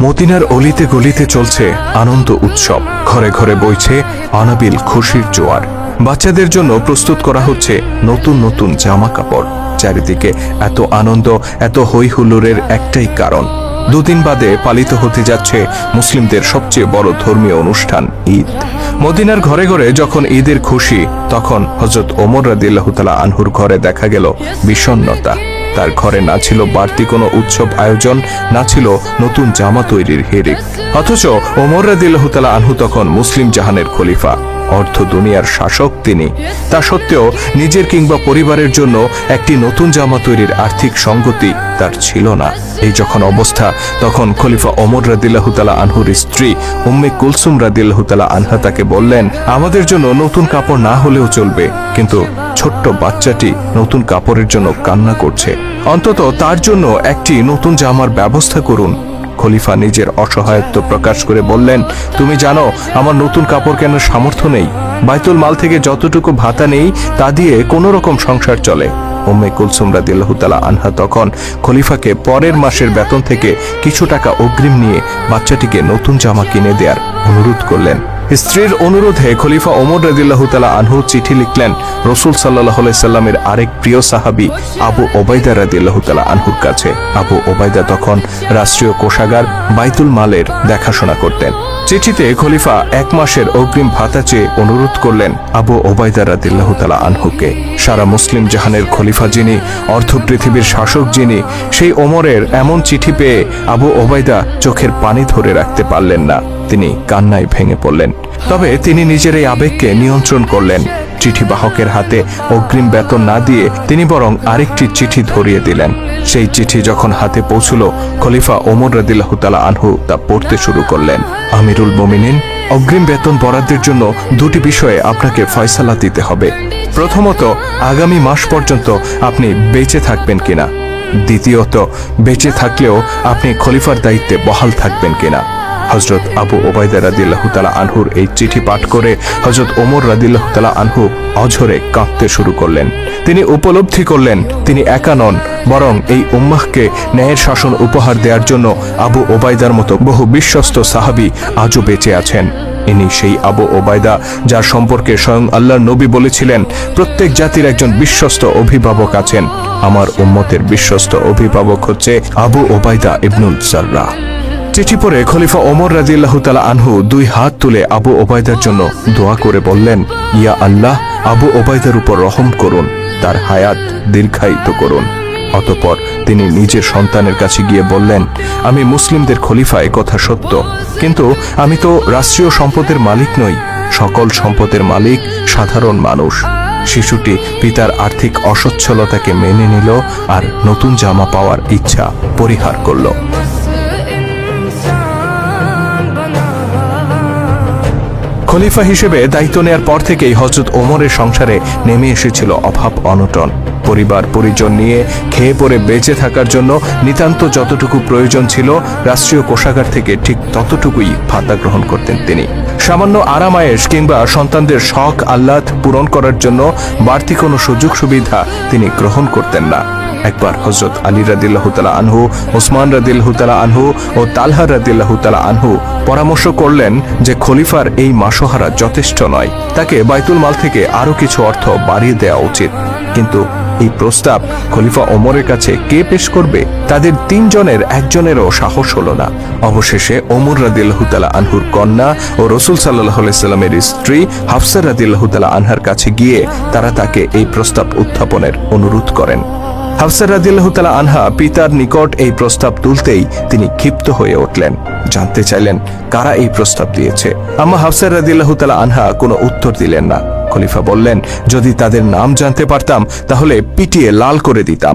মদিনার অলিতে গলিতে চলছে আনন্দ উৎসব, ঘরে ঘরে বইছে অনাবিল খুশির জোয়ার। বাচ্চাদের জন্য প্রস্তুত করা হচ্ছে নতুন নতুন জামা কাপড়। চারিদিকে এত আনন্দ, এত হই হুল্লোড়ের একটাই কারণ, দুদিন বাদে পালিত হতে যাচ্ছে মুসলিমদের সবচেয়ে বড় ধর্মীয় অনুষ্ঠান ঈদ। মদিনার ঘরে ঘরে যখন ঈদের খুশি, তখন হযরত ওমর রাদিয়াল্লাহু তাআলা আনহুর ঘরে দেখা গেল বিষণ্ণতা। তার ঘরে না ছিল বাড়তি কোনো উৎসব আয়োজন, না ছিল নতুন জামা তৈরির হিড়িক। অথচ ওমর রাদিয়াল্লাহু তাআলা আনহু তখন মুসলিম জাহানের খলিফা, অর্ধ দুনিয়ার শাসক তিনি। তা সত্ত্বেও নিজের কিংবা পরিবারের জন্য একটি নতুন জামা তৈরির আর্থিক সঙ্গতি তার ছিল না। এই যখন অবস্থা, তখন খলিফা ওমর রাদিয়াল্লাহু তাআলা আনহুর স্ত্রী উম্মে কুলসুম রাদিয়াল্লাহু তাআলা আনহা তাকে বললেন, আমাদের জন্য নতুন কাপড় না হলেও চলবে, কিন্তু ছোট্ট বাচ্চাটি নতুন কাপড়ের জন্য কান্না করছে, অন্তত তার জন্য একটি নতুন জামার ব্যবস্থা করুন। খলিফা নিজের অসহায়ত্ব প্রকাশ করে বললেন, তুমি জানো আমার নতুন কাপড় কেনার সামর্থ্য নেই, বাইতুল মাল থেকে যতটুকু ভাতা নেই তা দিয়ে কোনো রকম সংসার চলে। উম্মে কুলসুম রাদিয়াল্লাহু তাআলা আনহা তখন খলিফাকে পরের মাসের বেতন থেকে কিছু টাকা অগ্রিম নিয়ে বাচ্চাটিকে নতুন জামা কিনে দেওয়ার অনুরোধ করলেন। স্ত্রীর অনুরোধে খলিফা ওমর রাদিয়াল্লাহু তাআলা আনহু চিঠি লিখলেন রাসূল সাল্লাল্লাহু আলাইহি সাল্লামের আরেক প্রিয় সাহাবী আবু ওবাইদা রাদিয়াল্লাহু তাআলা আনহুর কাছে। আবু ওবাইদা তখন রাষ্ট্রীয় কোষাগার বাইতুল মালের দেখাশোনা করতেন। চিঠিতে খলিফা 1 মাসের অগ্রিম ভাতা চেয়ে অনুরোধ করলেন আবু ওবাইদা রাদিয়াল্লাহু তাআলা আনহুকে। সারা মুসলিম জাহানের খলিফা যিনি, অর্ধ পৃথিবীর শাসক যিনি, সেই ওমরের এমন চিঠি পেয়ে আবু ওবাইদা চোখের পানি ধরে রাখতে পারলেন না। তিনি কান্নায় ভেঙে পড়লেন। তবে তিনি নিজের এই আবেগকে নিয়ন্ত্রণ করলেন। চিঠি বাহকের হাতে অগ্রিম বেতন না দিয়ে তিনি বরং আরেকটি চিঠি ধরিয়ে দিলেন। সেই চিঠি যখন হাতে পৌঁছল, খলিফা ওমর রাদিয়াল্লাহু তাআলা আনহু তা পড়তে শুরু করলেন। আমিরুল মুমিনিন, অগ্রিম বেতন বরাদ্দের জন্য দুটি বিষয়ে আপনাকে ফয়সালা দিতে হবে। প্রথমত, আগামী মাস পর্যন্ত আপনি বেঁচে থাকবেন কিনা। দ্বিতীয়ত, বেঁচে থাকলেও আপনি খলিফার দায়িত্বে বহাল থাকবেন কিনা। হযরত আবু ওবাইদা রাদিয়াল্লাহু তাআলা আনহুর এই চিঠি পাঠ করে হযরত ওমর রাদিয়াল্লাহু তাআলা আনহু অঝরে কাঁদতে শুরু করলেন। তিনি উপলব্ধি করলেন তিনি একা নন, বরং এই উম্মাহকে ন্যায়ের শাসন উপহার দেওয়ার জন্য আবু ওবাইদার মতো বহু বিশ্বস্ত সাহাবী আজও বেঁচে আছেন। ইনি সেই আবু ওবাইদা যার সম্পর্কে স্বয়ং আল্লাহর নবী বলেছিলেন, প্রত্যেক জাতির একজন বিশ্বস্ত অভিভাবক আছেন, আমার উম্মতের বিশ্বস্ত অভিভাবক হচ্ছে আবু ওবাইদা ইবনুল জাররাহ। চিঠি পড়ে খলিফা ওমর রাদিয়াল্লাহু তাআলা আনহু 2 হাত তুলে আবু ওবাইদার জন্য দোয়া করে বললেন, ইয়া আল্লাহ, আবু ওবাইদার উপর রহম করুন, তার হায়াত দীর্ঘায়িত করুন। অতঃপর তিনি নিজের সন্তানের কাছে গিয়ে বললেন, আমি মুসলিমদের খলিফা, এ কথা সত্য, কিন্তু আমি তো রাষ্ট্রীয় সম্পদের মালিক নই, সকল সম্পদের মালিক সাধারণ মানুষ। শিশুটি পিতার আর্থিক অসচ্ছলতাকে মেনে নিল আর নতুন জামা পাওয়ার ইচ্ছা পরিহার করল। খলিফা হিসেবে দায়িত্ব নেয়ার পর থেকেই হযরত ওমরের সংসারে নেমে এসেছিল অভাব অনটন। পরিবার পরিজন নিয়ে খেয়ে পরে বেঁচে থাকার জন্য নিতান্ত যতটুকু প্রয়োজন ছিল, রাষ্ট্রীয় কোষাগার থেকে ঠিক ততটুকুই ভাতা গ্রহণ করতেন তিনি। সামান্য আরামায়েশ কিংবা সন্তানদের শখ আহ্লাদ পূরণ করার জন্য বাড়তি কোনো সুযোগ সুবিধা তিনি গ্রহণ করতেন না। একবার হযরত আলী রাদিয়াল্লাহু তাআলা আনহু, ওসমান রাদিয়াল্লাহু তাআলা আনহু ও তালহা রাদিয়াল্লাহু তাআলা আনহু পরামর্শ করলেন যে খলিফার এই মাসোহারা যথেষ্ট নয়, তাকে বাইতুল মাল থেকে আরো কিছু অর্থ বাড়িয়ে দেওয়া উচিত। কিন্তু এই প্রস্তাব খলিফা ওমরের কাছে কে পেশ করবে? তাদের 3 জনের একজনেরও সাহস হলো না। অবশেষে ওমর রাদিয়াল্লাহু তাআলা আনহুর কন্যা ও রাসূল সাল্লাল্লাহু আলাইহি সাল্লামের স্ত্রী হাফসা রাদিয়াল্লাহু তাআলা আনহার কাছে গিয়ে তারা তাকে এই প্রস্তাব উত্থাপনের অনুরোধ করেন। হাফসা রাদিয়াল্লাহু তাআলা আনহা পিতার নিকট এই প্রস্তাব তুলতেই তিনি ক্ষিপ্ত হয়ে উঠলেন। জানতে চাইলেন কারা এই প্রস্তাব দিয়েছে। আম্মা হাফসা রাদিয়াল্লাহু তাআলা আনহা কোনো উত্তর দিলেন না। খলিফা বললেন, যদি তাদের নাম জানতে পারতাম তাহলে পিটিয়ে লাল করে দিতাম।